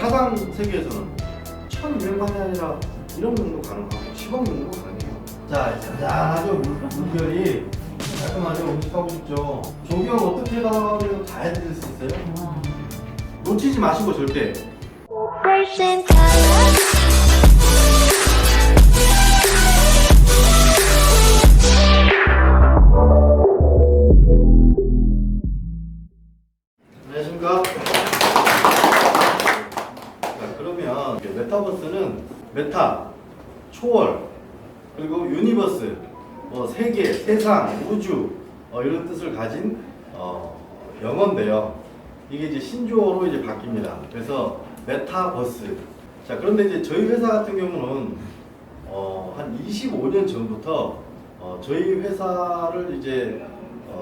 가상 세계에서는 1200만이 아니라 1억 정도 가능하고 10억 정도 가능해요. 자, 잔잔하죠. 물결이 깔끔하게 음식하고 싶죠. 조경 어떻게 나가면 다 해드릴 수 있어요? 놓치지 마시고 절대. 안녕하십니까. 자, 그러면 메타버스는 메타, 초월, 그리고 유니버스, 세계, 세상, 우주 이런 뜻을 가진 영어인데요. 이게 이제 신조어로 이제 바뀝니다. 그래서 메타버스. 자, 그런데 이제 저희 회사 같은 경우는 한 25년 전부터 저희 회사를 이제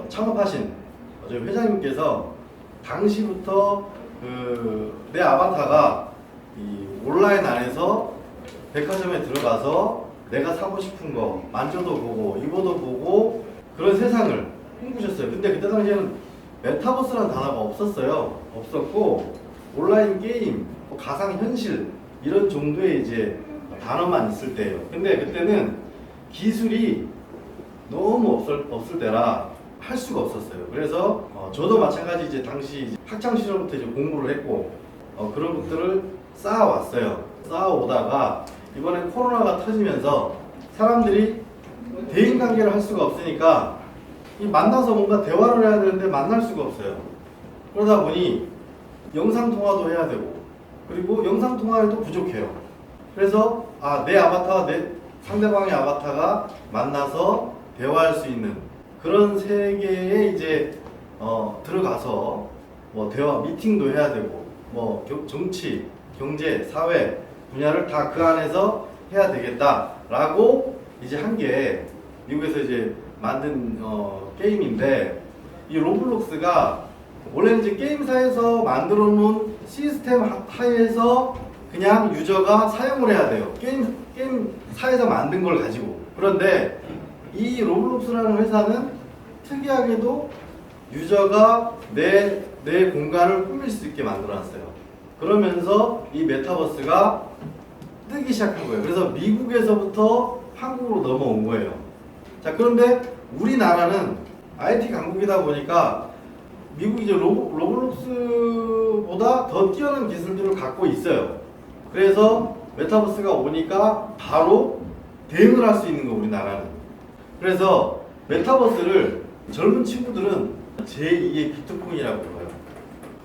창업하신 저희 회장님께서 당시부터 내 아바타가 이 온라인 안에서 백화점에 들어가서 내가 사고 싶은 거 만져도 보고 입어도 보고 그런 세상을 꿈꾸셨어요. 근데 그때 당시에는 메타버스라는 단어가 없었어요. 없었고 온라인 게임, 가상현실 이런 정도의 이제 단어만 있을 때예요. 근데 그때는 기술이 너무 없을 때라 할 수가 없었어요. 그래서 저도 마찬가지 이제 당시 학창 시절부터 이제 공부를 했고 그런 것들을 쌓아왔어요. 쌓아오다가 이번에 코로나가 터지면서 사람들이 대인관계를 할 수가 없으니까 만나서 뭔가 대화를 해야 되는데 만날 수가 없어요. 그러다 보니 영상통화도 해야 되고 그리고 영상통화에도 부족해요. 그래서 내 아바타와 내 상대방의 아바타가 만나서 대화할 수 있는 그런 세계에 이제 들어가서 대화 미팅도 해야 되고 정치, 경제, 사회 분야를 다 그 안에서 해야 되겠다라고 이제 한 게 미국에서 이제 만든 게임인데 이 로블록스가 원래는 이제 게임사에서 만들어 놓은 시스템 하에서 그냥 유저가 사용을 해야 돼요. 게임사에서 만든 걸 가지고. 그런데 이 로블록스라는 회사는 특이하게도 유저가 내 공간을 꾸밀 수 있게 만들어 놨어요. 그러면서 이 메타버스가 뜨기 시작한 거예요. 그래서 미국에서부터 한국으로 넘어온 거예요. 자, 그런데 우리나라는 IT 강국이다 보니까 미국이 이제 로블록스보다 더 뛰어난 기술들을 갖고 있어요. 그래서 메타버스가 오니까 바로 대응을 할 수 있는 거 우리나라는. 그래서 메타버스를 젊은 친구들은 제2의 비트코인이라고 불러요.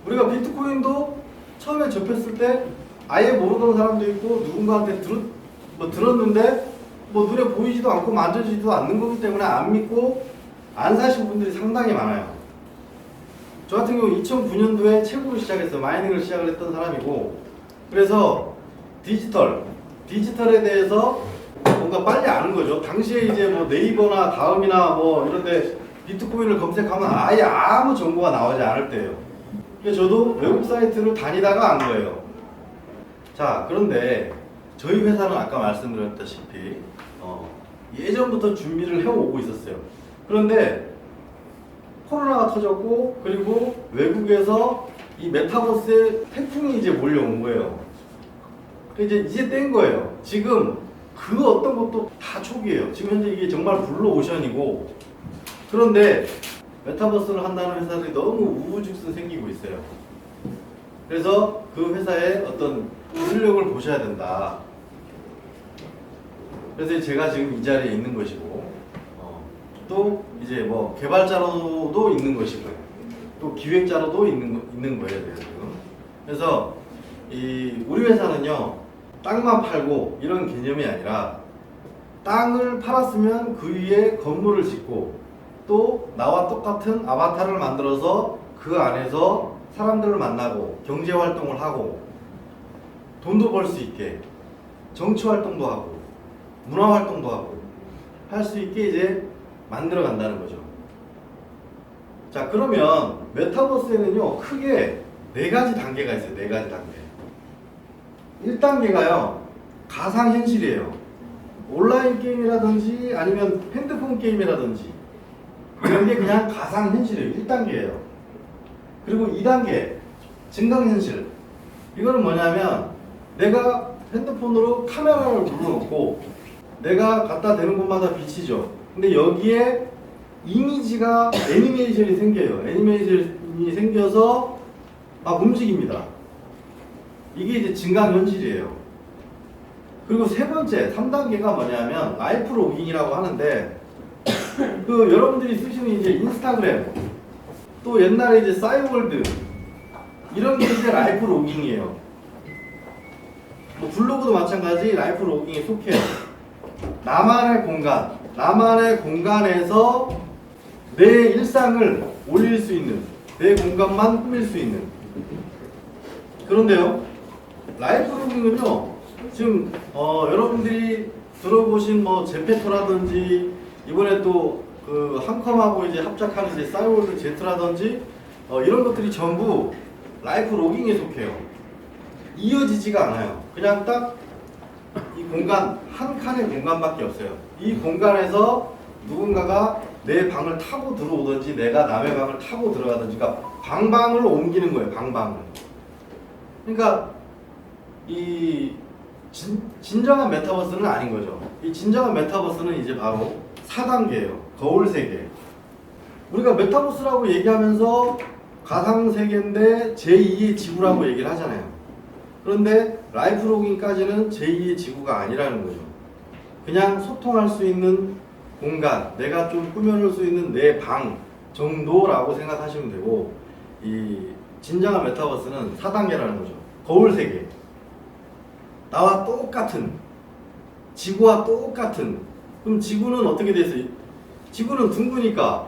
우리가 비트코인도 처음에 접했을 때 아예 모르던 사람도 있고 누군가한테 들었는데 눈에 보이지도 않고 만져지지도 않는 거기 때문에 안 믿고 안 사신 분들이 상당히 많아요. 저 같은 경우 2009년도에 채굴을 시작했어요. 마이닝을 시작을 했던 사람이고 그래서 디지털에 대해서 뭔가 빨리 아는 거죠. 당시에 이제 네이버나 다음이나 이런데 비트코인을 검색하면 아예 아무 정보가 나오지 않을 때예요. 그래서 저도 외국 사이트를 다니다가 안 거예요. 자, 그런데 저희 회사는 아까 말씀드렸다시피 예전부터 준비를 해오고 있었어요. 그런데 코로나가 터졌고 그리고 외국에서 이 메타버스의 태풍이 이제 몰려온 거예요. 이제 뗀 거예요. 지금 그 어떤 것도 다 초기예요. 지금 현재 이게 정말 블루오션이고 그런데 메타버스를 한다는 회사들이 너무 우후죽순 생기고 있어요. 그래서 그 회사의 어떤 실력을 보셔야 된다. 그래서 제가 지금 이 자리에 있는 것이고 또 이제 개발자로도 있는 것이고요. 또 기획자로도 있는 거예요, 지금. 그래서 우리 회사는요, 땅만 팔고 이런 개념이 아니라 땅을 팔았으면 그 위에 건물을 짓고 또 나와 똑같은 아바타를 만들어서 그 안에서 사람들을 만나고 경제 활동을 하고 돈도 벌 수 있게 정치 활동도 하고 문화 활동도 하고 할 수 있게 이제 만들어 간다는 거죠. 자, 그러면 메타버스에는요 크게 4가지 단계가 있어요. 4가지 단계. 1단계가요 가상현실이에요. 온라인 게임이라든지 아니면 핸드폰 게임이라든지 이런 게 그냥 가상현실이에요. 1단계예요. 그리고 2단계 증강현실. 이거는 뭐냐면 내가 핸드폰으로 카메라를 눌러놓고 내가 갖다 대는 곳마다 비치죠. 근데 여기에 이미지가 애니메이션이 생겨요. 애니메이션이 생겨서 막 움직입니다. 이게 이제 증강현실이에요. 그리고 세 번째, 3단계가 뭐냐면 라이프 로깅이라고 하는데 그 여러분들이 쓰시는 이제 인스타그램 또 옛날에 이제 싸이월드 이런 게 이제 라이프 로깅이에요. 뭐 블로그도 마찬가지 라이프 로깅에 속해요. 나만의 공간, 나만의 공간에서 내 일상을 올릴 수 있는, 내 공간만 꾸밀 수 있는. 그런데요, 라이프 로깅은요, 지금 여러분들이 들어보신 뭐 제페토라든지 이번에 또 그 한컴하고 이제 합작하는 이제 싸이월드 제트라든지 이런 것들이 전부 라이프 로깅에 속해요. 이어지지가 않아요. 그냥 딱 이 공간, 한 칸의 공간밖에 없어요. 이 공간에서 누군가가 내 방을 타고 들어오든지 내가 남의 방을 타고 들어가든지, 그러니까 방방을 옮기는 거예요. 방방을. 그러니까 이 진정한 메타버스는 아닌 거죠. 이 진정한 메타버스는 이제 바로 4단계예요. 거울 세계. 우리가 메타버스라고 얘기하면서 가상세계인데 제2의 지구라고 얘기를 하잖아요. 그런데 라이프 로깅까지는 제2의 지구가 아니라는 거죠. 그냥 소통할 수 있는 공간, 내가 좀 꾸며놓을 수 있는 내 방 정도라고 생각하시면 되고, 이 진정한 메타버스는 4단계라는 거죠. 거울 세계. 나와 똑같은, 지구와 똑같은. 그럼 지구는 어떻게 돼 있어요? 지구는 둥그니까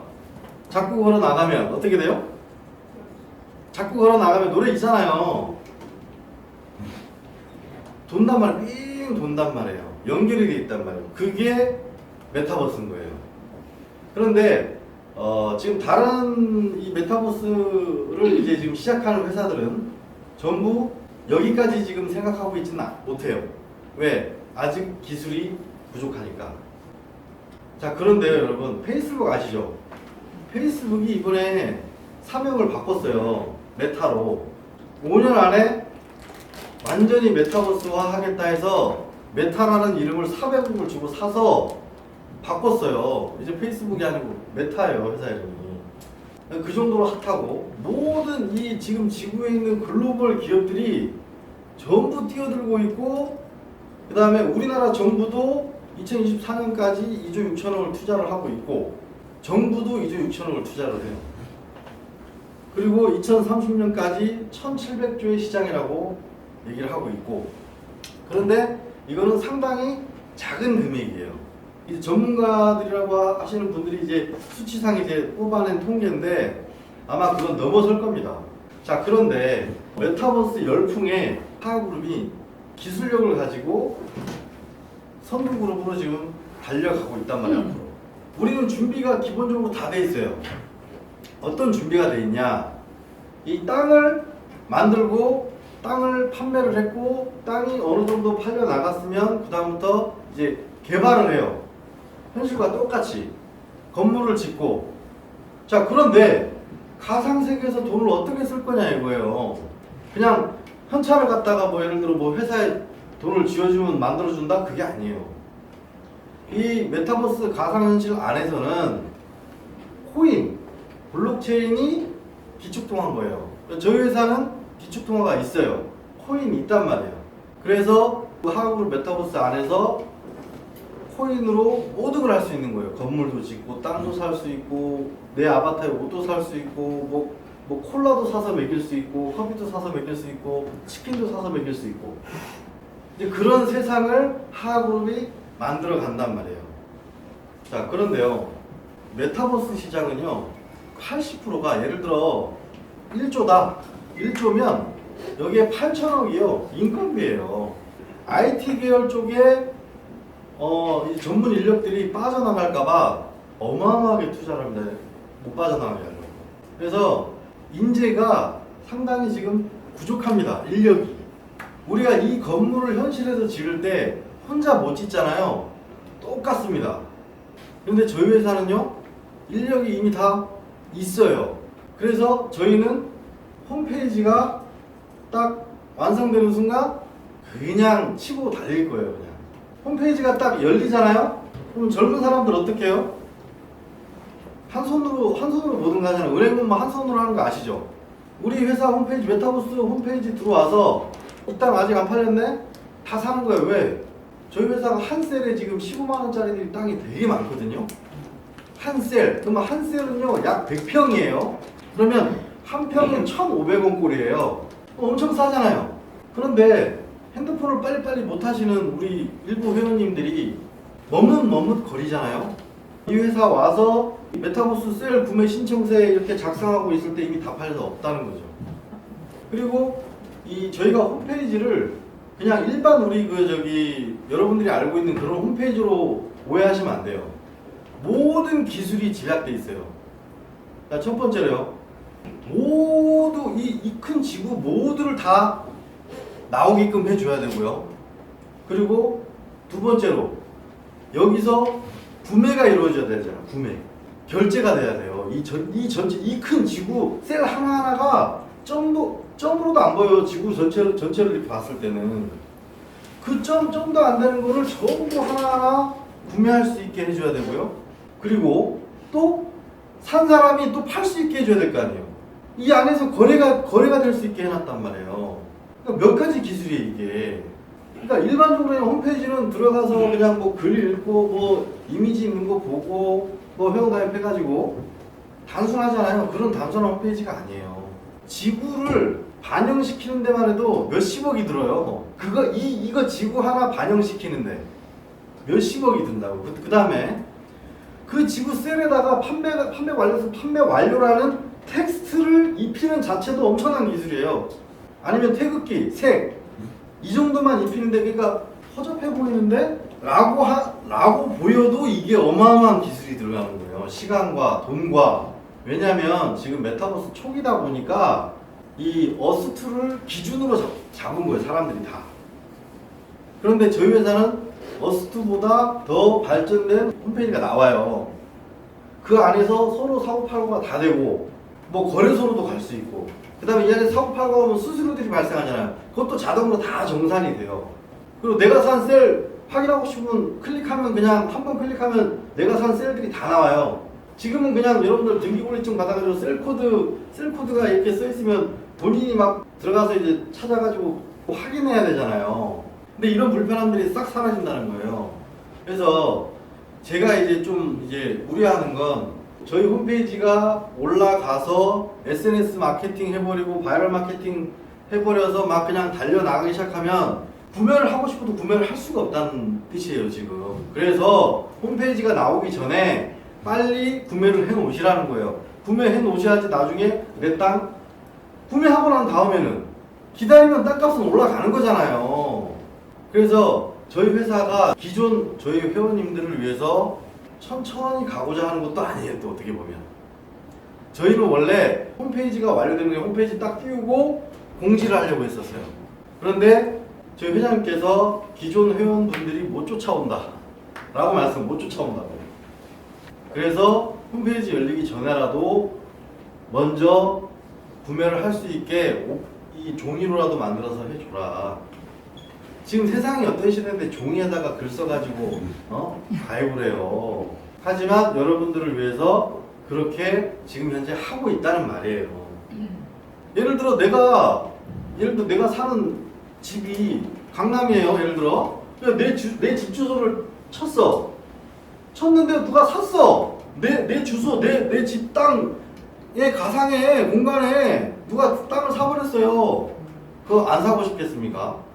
자꾸 걸어 나가면 어떻게 돼요? 자꾸 걸어 나가면 노래 있잖아요. 돈단 말이에요. 삥 돈단 말이에요. 연결이 돼 있단 말이에요. 그게 메타버스인 거예요. 그런데 지금 다른 이 메타버스를 이제 지금 시작하는 회사들은 전부 여기까지 지금 생각하고 있지는 못해요. 왜? 아직 기술이 부족하니까. 자, 그런데요, 여러분, 페이스북 아시죠? 페이스북이 이번에 사명을 바꿨어요. 메타로. 5년 안에 완전히 메타버스화 하겠다 해서 메타라는 이름을 400억을 주고 사서 바꿨어요. 이제 페이스북이 아니고 메타예요, 회사 이름이. 그 정도로 핫하고, 모든 이 지금 지구에 있는 글로벌 기업들이 전부 뛰어들고 있고, 그 다음에 우리나라 정부도 2024년까지 2조 6천억을 투자를 하고 있고, 정부도 2조 6천억을 투자를 해요. 그리고 2030년까지 1,700조의 시장이라고 얘기를 하고 있고, 그런데 이거는 상당히 작은 금액이에요. 이제 전문가들이라고 하시는 분들이 이제 수치상 이제 뽑아낸 통계인데 아마 그건 넘어설 겁니다. 자, 그런데 메타버스 열풍에 하하그룹이 기술력을 가지고 선두그룹으로 지금 달려가고 있단 말이에요. 앞으로. 우리는 준비가 기본적으로 다 돼 있어요. 어떤 준비가 돼 있냐? 이 땅을 만들고 땅을 판매를 했고 땅이 어느 정도 팔려 나갔으면 그 다음부터 이제 개발을 해요. 현실과 똑같이 건물을 짓고. 자, 그런데 가상세계에서 돈을 어떻게 쓸 거냐 이거예요. 그냥 현찰을 갖다가 뭐 예를 들어 뭐 회사에 돈을 쥐어주면 만들어준다? 그게 아니에요. 이 메타버스 가상현실 안에서는 코인, 블록체인이 기축통화인 거예요. 저희 회사는 기축통화가 있어요. 코인이 있단 말이에요. 그래서 그 하하그룹 메타버스 안에서 코인으로 모든 걸 할 수 있는 거예요. 건물도 짓고 땅도 살 수 있고 내 아바타에 옷도 살 수 있고 뭐 콜라도 사서 먹일 수 있고 커피도 사서 먹일 수 있고 치킨도 사서 먹일 수 있고, 이제 그런 세상을 하하그룹이 만들어 간단 말이에요. 자, 그런데요, 메타버스 시장은요 80%가 예를 들어 1조다. 1조면 여기에 8천억이요 인건비예요. IT 계열 쪽에 이 전문 인력들이 빠져나갈까봐 어마어마하게 투자를 합니다. 못 빠져나가게 하려고. 그래서 인재가 상당히 지금 부족합니다. 인력이. 우리가 이 건물을 현실에서 지을 때 혼자 못 짓잖아요. 똑같습니다. 그런데 저희 회사는요 인력이 이미 다 있어요. 그래서 저희는 홈페이지가 딱 완성되는 순간 그냥 치고 달릴 거예요. 그냥 홈페이지가 딱 열리잖아요. 그럼 젊은 사람들 어떻게 해요? 한 손으로 뭐든 가잖아요. 은행은 뭐 한 손으로 하는 거 아시죠? 우리 회사 홈페이지, 메타버스 홈페이지 들어와서 일단 아직 안 팔렸네? 다 사는 거예요. 왜? 저희 회사가 한 셀에 지금 15만 원짜리 땅이 되게 많거든요. 한 셀. 그러면 한 셀은요 약 100평이에요. 그러면 한 평은 1,500원 꼴이에요. 엄청 싸잖아요. 그런데 핸드폰을 빨리빨리 못 하시는 우리 일부 회원님들이 머뭇머뭇 거리잖아요. 이 회사 와서 메타버스 셀 구매 신청서에 이렇게 작성하고 있을 때 이미 다 팔려서 없다는 거죠. 그리고 저희가 홈페이지를 그냥 일반 우리 여러분들이 알고 있는 그런 홈페이지로 오해하시면 안 돼요. 모든 기술이 집약돼 있어요. 자, 첫 번째로요. 모두 이 큰 지구 모두를 다 나오게끔 해줘야 되고요. 그리고 두 번째로 여기서 구매가 이루어져야 되잖아요. 구매. 결제가 돼야 돼요. 이 전체 이 큰 지구 셀 하나하나가 점으로도 안 보여요. 지구 전체를 이렇게 봤을 때는 그 점도 안 되는 거를 전부 하나하나 구매할 수 있게 해줘야 되고요. 그리고 또 산 사람이 또 팔 수 있게 해줘야 될 거 아니에요. 이 안에서 거래가 될 수 있게 해놨단 말이에요. 그러니까 몇 가지 기술이에요 이게. 그러니까 일반적으로 홈페이지는 들어가서 그냥 뭐 글 읽고 뭐 이미지 있는 거 보고 뭐 회원 가입해가지고 단순하잖아요. 그런 단순한 홈페이지가 아니에요. 지구를 반영시키는 데만 해도 몇십억이 들어요. 이거 지구 하나 반영시키는데 몇십억이 든다고. 그 다음에 그 지구 셀에다가 판매 완료라는 텍스트를 입히는 자체도 엄청난 기술이에요. 아니면 태극기, 색 이 정도만 입히는데 그러니까 허접해 보이는데 라고 보여도 이게 어마어마한 기술이 들어가는 거예요. 시간과 돈과. 왜냐면 지금 메타버스 초기다 보니까 이 어스트를 기준으로 잡은 거예요. 사람들이 다. 그런데 저희 회사는 어스트보다 더 발전된 홈페이지가 나와요. 그 안에서 서로 사고팔고가 다 되고 뭐 거래소로도 갈 수 있고 그 다음에 이 안에 사고팔고 하면 수수료들이 발생하잖아요. 그것도 자동으로 다 정산이 돼요. 그리고 내가 산 셀 확인하고 싶으면 클릭하면 그냥 한 번 클릭하면 내가 산 셀들이 다 나와요. 지금은 그냥 여러분들 등기권리증 받아가지고 셀코드가 이렇게 써있으면 본인이 막 들어가서 이제 찾아가지고 확인해야 되잖아요. 근데 이런 불편함들이 싹 사라진다는 거예요. 그래서 제가 좀 우려하는 건 저희 홈페이지가 올라가서 SNS 마케팅 해버리고 바이럴 마케팅 해버려서 막 그냥 달려나가기 시작하면 구매를 하고 싶어도 구매를 할 수가 없다는 뜻이에요 지금. 그래서 홈페이지가 나오기 전에 빨리 구매를 해 놓으시라는 거예요. 구매해 놓으셔야지 나중에 내 땅 구매하고 난 다음에는 기다리면 땅값은 올라가는 거잖아요. 그래서 저희 회사가 기존 저희 회원님들을 위해서 천천히 가고자 하는 것도 아니에요. 또 어떻게 보면 저희는 원래 홈페이지가 완료되는 게 홈페이지 딱 띄우고 공지를 하려고 했었어요. 그런데 저희 회장님께서 기존 회원분들이 못 쫓아온다 라고 못 쫓아온다고. 그래서 홈페이지 열리기 전에라도 먼저 구매를 할 수 있게 이 종이로라도 만들어서 해줘라. 지금 세상이 어떤 시대인데 종이에다가 글 써가지고 가입을 해요. 하지만 여러분들을 위해서 그렇게 지금 현재 하고 있다는 말이에요. 예를 들어 내가 사는 집이 강남이에요. 예를 들어 내 집 주소를 쳤는데 누가 샀어. 내 주소 내 집 땅의 가상의 공간에 누가 땅을 사버렸어요. 그거 안 사고 싶겠습니까?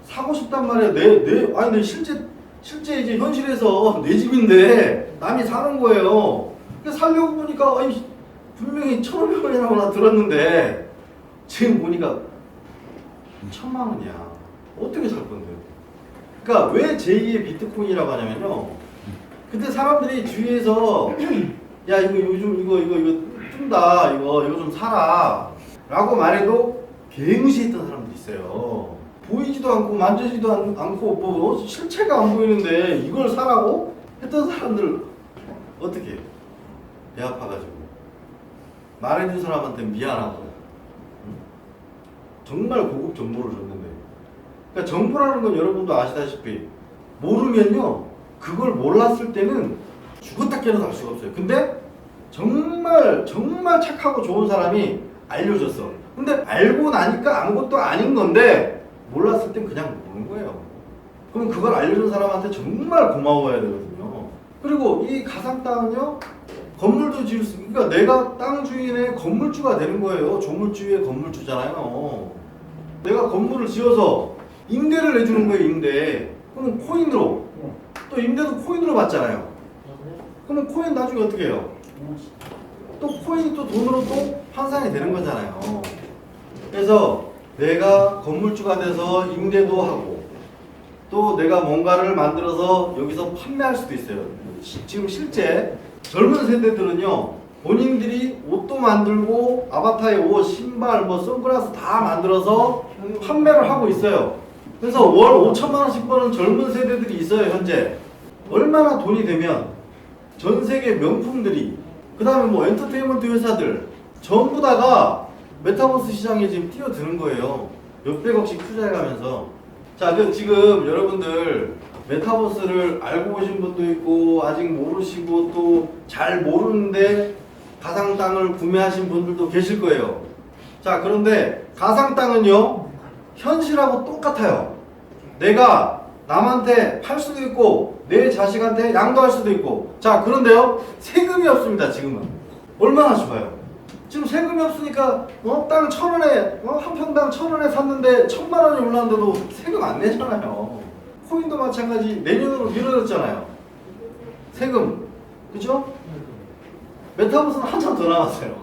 사고 싶단 말이에요. 아니 실제 이제 현실에서 내 집인데 남이 사는 거예요. 그래서 살려고 보니까 분명히 1,500원이라고 나 들었는데 지금 보니까 1,000만 원이야. 어떻게 살 건데요? 그러니까 왜 제2의 비트코인이라고 하냐면요. 그때 사람들이 주위에서 야 이거 요즘 이거 뜬다 이거 좀 사라 라고 말해도 개무시했던 사람들이 있어요. 보이지도 않고 만지지도 않고 뭐 실체가 안 보이는데 이걸 사라고 했던 사람들 어떻게 해요? 배 아파가지고 말해준 사람한테 미안하고 정말 고급 정보를 줬는데. 그러니까 정보라는 건 여러분도 아시다시피 모르면요. 그걸 몰랐을 때는 죽었다 깨어나도 알 수가 없어요. 근데 정말 착하고 좋은 사람이 알려줬어. 근데 알고 나니까 아무것도 아닌 건데 몰랐을 땐 그냥 모르는 거예요. 그럼 그걸 알려준 사람한테 정말 고마워해야 되거든요. 그리고 이 가상 땅은요. 건물도 지을 수, 그러니까 내가 땅 주인의 건물주가 되는 거예요. 조물주의 건물주잖아요. 내가 건물을 지어서 임대를 내주는 거예요. 임대. 그럼 코인으로. 또 임대도 코인으로 받잖아요. 그러면 코인 나중에 어떻게 해요? 또 코인이 또 돈으로 또 환산이 되는 거잖아요. 그래서 내가 건물주가 돼서 임대도 하고 또 내가 뭔가를 만들어서 여기서 판매할 수도 있어요. 지금 실제 젊은 세대들은요, 본인들이 옷도 만들고 아바타의 옷, 신발, 뭐 선글라스 다 만들어서 판매를 하고 있어요. 그래서 월 5천만 원씩 버는 젊은 세대들이 있어요. 현재 얼마나 돈이 되면 전 세계 명품들이, 그 다음에 뭐 엔터테인먼트 회사들 전부 다가 메타버스 시장에 지금 뛰어드는 거예요. 몇백억씩 투자해가면서. 자, 지금 여러분들 메타버스를 알고 오신 분도 있고 아직 모르시고 또 잘 모르는데 가상 땅을 구매하신 분들도 계실 거예요. 자, 그런데 가상 땅은요, 현실하고 똑같아요. 내가 남한테 팔 수도 있고 내 자식한테 양도할 수도 있고. 자, 그런데요, 세금이 없습니다. 지금은. 얼마나 좋아요. 지금 세금이 없으니까 땅 1,000원에 한 평당 1,000원에 샀는데 1,000만 원이 올랐는데도 세금 안 내잖아요. 코인도 마찬가지. 내년으로 미뤄졌잖아요. 세금. 그죠? 메타버스는 한참 더 남았어요.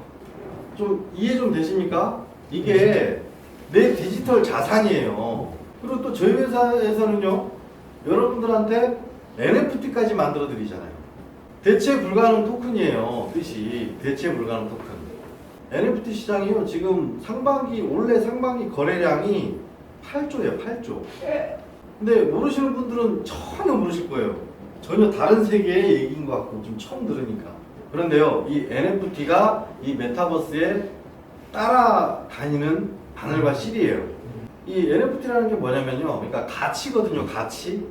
좀 이해 좀 되십니까? 이게 내 디지털 자산이에요. 그리고 또 저희 회사에서는요, 여러분들한테 NFT까지 만들어 드리잖아요. 대체 불가능 토큰이에요. 뜻이 대체 불가능 토큰. NFT 시장이요, 지금 올해 상반기 거래량이 8조예요. 8조. 근데 모르시는 분들은 전혀 모르실 거예요. 전혀 다른 세계의 얘기인 것 같고 좀 처음 들으니까. 그런데요, 이 NFT가 이 메타버스에 따라다니는 바늘과 실이에요. 이 NFT라는 게 뭐냐면요, 그러니까 가치거든요. 가치.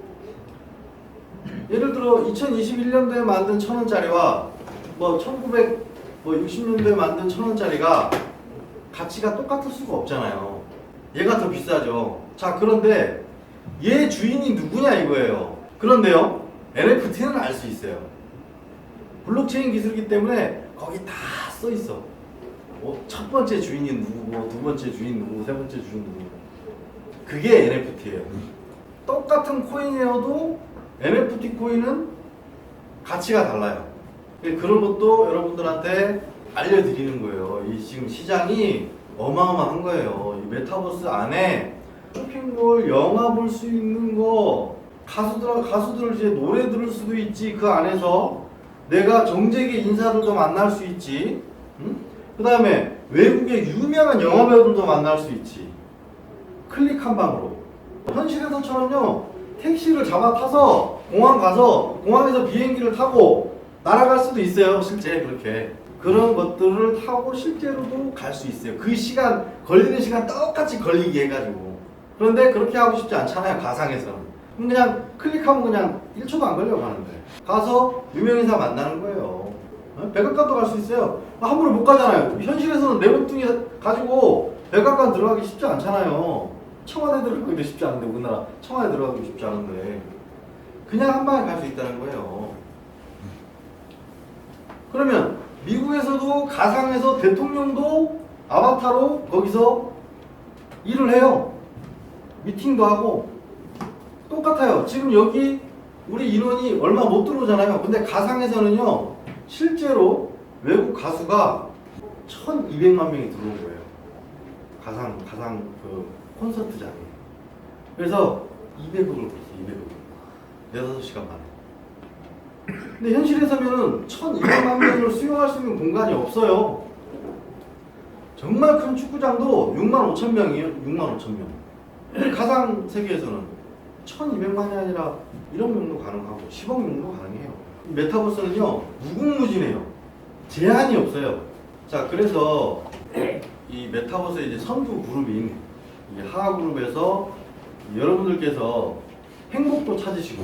예를 들어 2021년도에 만든 1,000원짜리와 뭐 1960년도에 만든 1,000원짜리가 가치가 똑같을 수가 없잖아요. 얘가 더 비싸죠. 자, 그런데 얘 주인이 누구냐 이거예요. 그런데요, NFT는 알 수 있어요. 블록체인 기술이기 때문에 거기 다 써 있어. 첫 번째 주인이 누구고, 두 번째 주인 누구고, 세 번째 주인 누구고. 그게 NFT예요. 똑같은 코인이어도 NFT 코인은 가치가 달라요. 그런 것도 여러분들한테 알려드리는 거예요. 이 지금 시장이 어마어마한 거예요. 이 메타버스 안에 쇼핑몰, 영화 볼 수 있는 거, 가수들 이제 노래 들을 수도 있지. 그 안에서 내가 정재계 인사들도 만날 수 있지. 응? 그 다음에 외국의 유명한 영화 배우들도 만날 수 있지. 클릭 한 방으로. 현실에서처럼요, 택시를 잡아 타서 공항 가서 공항에서 비행기를 타고 날아갈 수도 있어요. 실제 그렇게. 그런 것들을 타고 실제로도 갈 수 있어요. 그 시간, 걸리는 시간 똑같이 걸리게 해가지고. 그런데 그렇게 하고 싶지 않잖아요. 가상에서는. 그냥 클릭하면 그냥 1초도 안 걸려 가는데. 가서 유명인사 만나는 거예요. 백악관도 갈 수 있어요. 함부로 못 가잖아요. 현실에서는 내 몸뚱이 가지고 백악관 들어가기 쉽지 않잖아요. 청와대 들어가기도 쉽지 않은데, 우리나라 청와대 들어가기도 쉽지 않은데 그냥 한 방에 갈 수 있다는 거예요. 그러면 미국에서도 가상에서 대통령도 아바타로 거기서 일을 해요. 미팅도 하고 똑같아요. 지금 여기 우리 인원이 얼마 못 들어오잖아요. 근데 가상에서는요, 실제로 외국 가수가 1,200만 명이 들어온 거예요. 가상 그 콘서트장에. 그래서 200억을 벌었어요. 200억. 4-5시간 만에. 근데 현실에서는 1,200만 명을 수용할 수 있는 공간이 없어요. 정말 큰 축구장도 6만 5천 명이에요. 6만 5천 명. 근데 가상 세계에서는 1,200만이 아니라 1억 명도 가능하고 10억 명도 가능해요. 메타버스는요, 무궁무진해요. 제한이 없어요. 자, 그래서 이 메타버스의 이제 선두 그룹인 이게 하하그룹에서 여러분들께서 행복도 찾으시고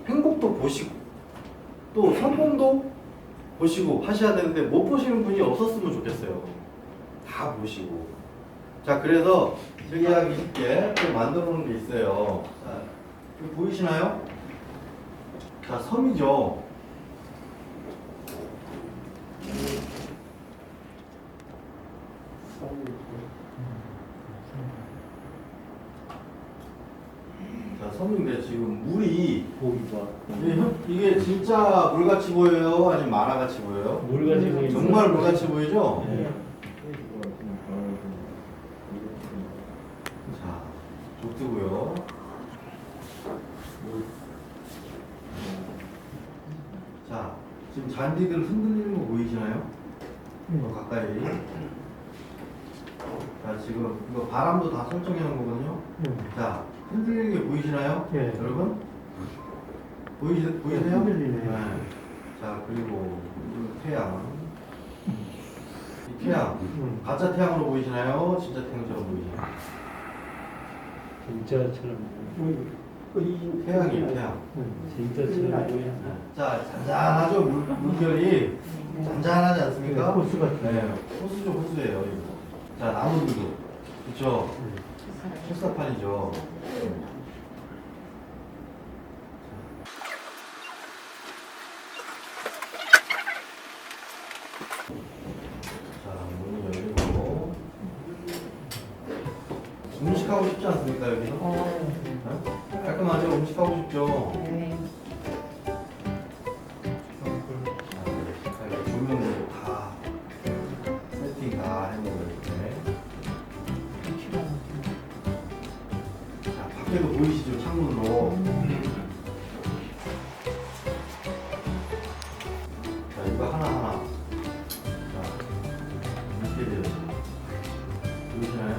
행복도 보시고 또 성공도 보시고 하셔야 되는데 못 보시는 분이 없었으면 좋겠어요. 다 보시고. 자, 그래서 저기 하기 쉽게 또 만들어 놓은 게 있어요. 자, 이거 보이시나요? 자, 섬이죠. 자, 섬인데 지금 물이 이게 진짜 물같이 보여요? 아니면 만화같이 보여요? 물같이 보이죠. 정말 물같이 보이죠? 네. 자, 좋고요. 자, 지금 잔디들 흔들리는 거 보이시나요? 더 가까이. 자, 지금 이거 바람도 다 설정해 놓은 거거든요. 자, 흔들리는 게 보이시나요? 네. 여러분? 보이세요? 흔들리네요. 네. 자, 그리고 이 태양. 이 태양. 가짜 태양으로 보이시나요? 진짜 태양처럼 보이시나요? 진짜처럼. 태양이에요, 태양. 진짜처럼 보여. 자, 잔잔하죠? 물결이 잔잔하지 않습니까? 네, 호수 같은. 네, 호수죠, 호수예요, 이거. 자, 나무들도. 그쵸? 철사판이죠. 자, 문이 열리고. 음식하고 싶지 않습니까, 여기는? 네? 깔끔하죠? 음식하고 싶죠? 조명도 다 세팅 다 해놓은 이렇게. 자, 밖에도 보이시죠? 창문으로. 자, 이거 하나하나. 자, 인테리어. 보이시나요?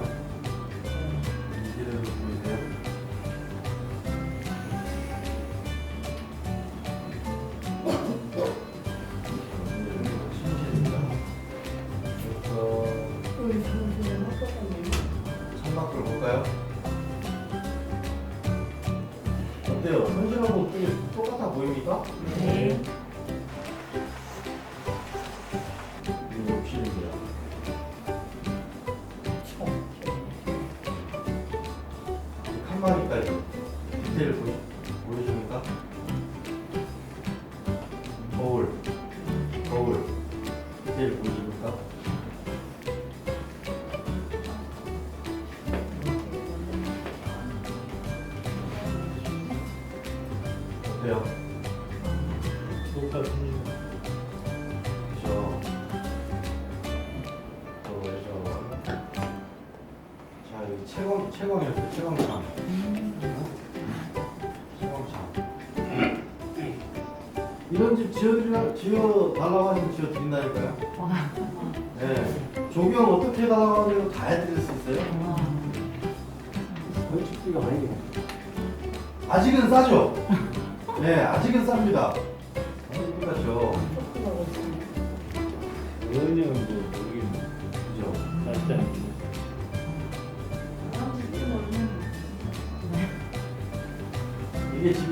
인테리어 보이세요? 창밖을 볼까요? 어때요? 현실하고 좀 똑같아 보입니까? 네. 이거 욕실입니다. 칸막이까지 디테일 보여줍니까? 거울 디테일 보여줍니까? 어때요? 똑같은. 그죠? 그죠? 자, 여기 채광이었어요. 채광창. 채광창. 이런 집 지어달라고 하시면 지어드린다니까요. 네. 조경 어떻게 해달라고 하면 다 해드릴 수 있어요. 건축비가 많이 들어. 아직은 싸죠? 네, 아직은 쌉니다. 아직은 싸죠. 원형은 뭐 모르겠네. 그죠? 일단 이게 지금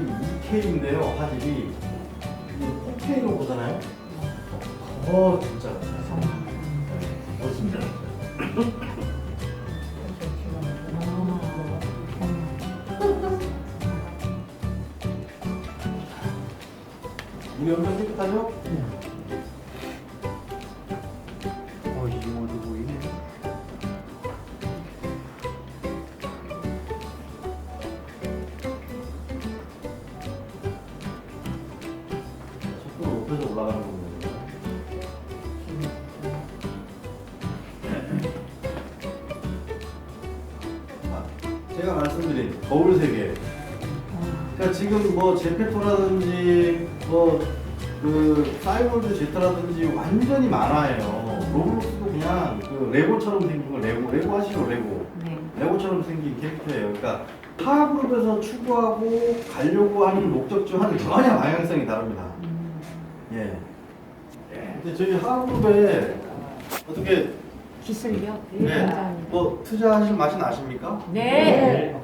2K인데요, 화질이. 이게 4K로 보잖아요? 진짜. 진짜. 물이 엄청 깨끗하죠? 이모도 보이네. 속도 높여서 올라가는 거거든요. 제가 말씀드린 거울 세계. 그러니까 지금 뭐 제페토라든지 뭐 그 사이월드 제트라든지 완전히 만화예요. 로블록스도 그냥 그 레고처럼 생긴 거 레고 하시죠 레고. 네. 레고처럼 생긴 캐릭터예요. 그러니까 하그룹에서 추구하고 가려고 하는 목적 중 하나는 전혀 방향성이 다릅니다. 예. 근데 저희 하그룹에 어떻게 기술력 네. 굉장히 뭐 투자하실 맛이 나십니까? 네.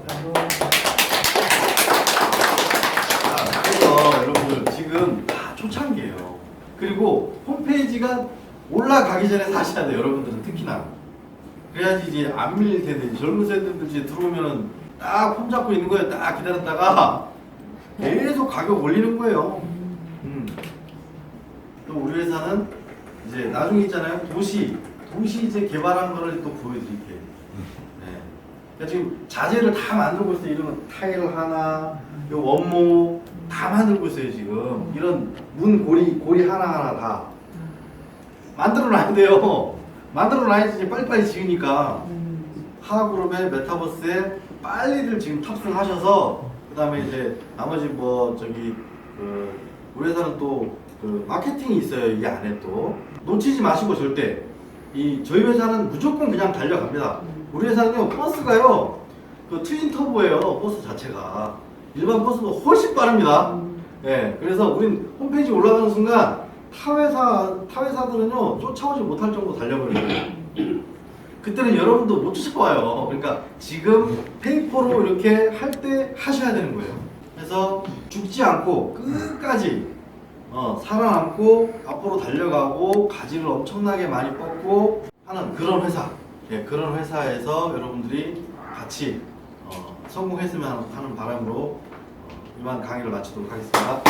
그래서 여러분들 지금 다 초창기예요. 그리고 홈페이지가 올라가기 전에 사셔야 돼요. 여러분들은 특히나. 그래야지 이제 안 밀릴 텐데 젊은 세대들 이제 들어오면은 딱 폼 잡고 있는 거예요. 딱 기다렸다가 계속 가격 올리는 거예요. 또 우리 회사는 이제 나중에 있잖아요. 도시 이제 개발한 거를 또 보여드릴게요. 네. 그러니까 지금 자재를 다 만들고 있어요. 이런 타일 하나, 요 원목 다 만들고 있어요 지금. 이런 문 고리 하나 다 만들어 놔야 돼요. 만들어 놔야지 이제 빨리빨리 지으니까. 하하그룹의 메타버스에 빨리들 지금 탑승하셔서 그 다음에 이제 나머지 뭐 저기 우리 회사는 또 그 마케팅이 있어요. 이 안에 또 놓치지 마시고 절대. 저희 회사는 무조건 그냥 달려갑니다. 우리 회사는요 버스가요 그 트윈 터보예요. 버스 자체가 일반 버스보다 훨씬 빠릅니다. 네, 그래서 우린 홈페이지 올라가는 순간 타 회사들은요 쫓아오지 못할 정도 달려버려요. 그때는 여러분도 못 쫓아와요. 그러니까 지금 페이퍼로 이렇게 할 때 하셔야 되는 거예요. 그래서 죽지 않고 끝까지 살아남고 앞으로 달려가고 가지를 엄청나게 많이 뻗고 하는 그런 회사. 예, 그런 회사에서 여러분들이 같이 성공했으면 하는 바람으로 이만 강의를 마치도록 하겠습니다.